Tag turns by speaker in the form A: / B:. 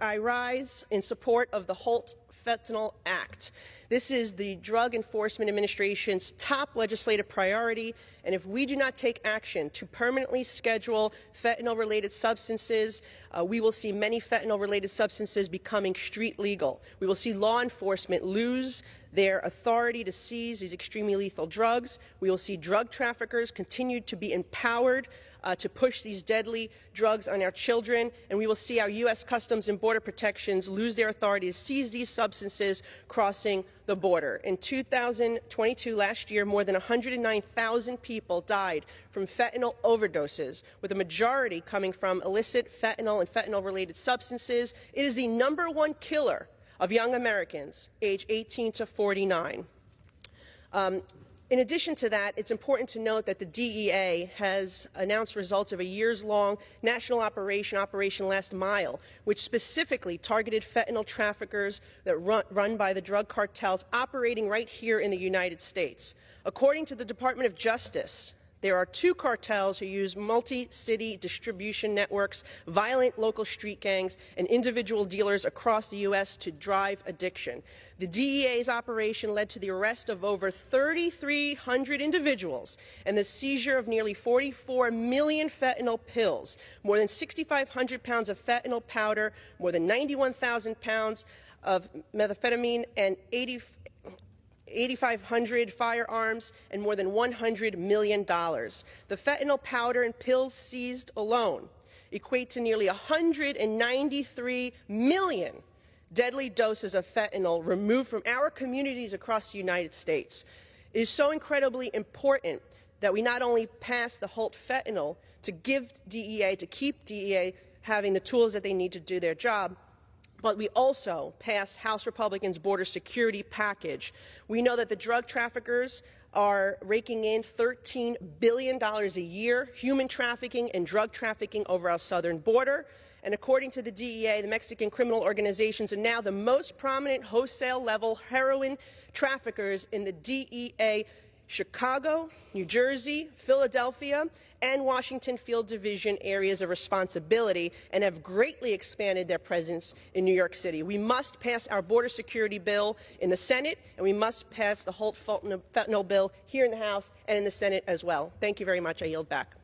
A: I rise in support of the HALT Fentanyl Act. This is the Drug Enforcement Administration's top legislative priority, and if we do not take action to permanently schedule fentanyl-related substances, we will see many fentanyl-related substances becoming street legal. We will see law enforcement lose their authority to seize these extremely lethal drugs. We will see drug traffickers continue to be empowered to push these deadly drugs on our children, and we will see our U.S. Customs and Border Protections lose their authority to seize these substances crossing the border. In 2022, last year, more than 109,000 people died from fentanyl overdoses, with a majority coming from illicit fentanyl and fentanyl-related substances. It is the #1 killer of young Americans aged 18 to 49. In addition to that, it's important to note that the DEA has announced results of a years-long national operation, Operation Last Mile, which specifically targeted fentanyl traffickers that run by the drug cartels operating right here in the United States. According to the Department of Justice, there are 2 cartels who use multi-city distribution networks, violent local street gangs, and individual dealers across the U.S. to drive addiction. The DEA's operation led to the arrest of over 3,300 individuals and the seizure of nearly 44 million fentanyl pills, more than 6,500 pounds of fentanyl powder, more than 91,000 pounds of methamphetamine, and 8,500 firearms, and more than $100 million. The fentanyl powder and pills seized alone equate to nearly 193 million deadly doses of fentanyl removed from our communities across the United States. It is so incredibly important that we not only pass the HALT Fentanyl to give DEA, to keep DEA having the tools that they need to do their job, but we also passed House Republicans' border security package. We know that the drug traffickers are raking in $13 billion a year, human trafficking and drug trafficking over our southern border. And according to the DEA, the Mexican criminal organizations are now the most prominent wholesale-level heroin traffickers in the DEA Chicago, New Jersey, Philadelphia, and Washington Field Division areas of responsibility, and have greatly expanded their presence in New York City. We must pass our border security bill in the Senate, and we must pass the HALT fentanyl bill here in the House and in the Senate as well. Thank you very much. I yield back.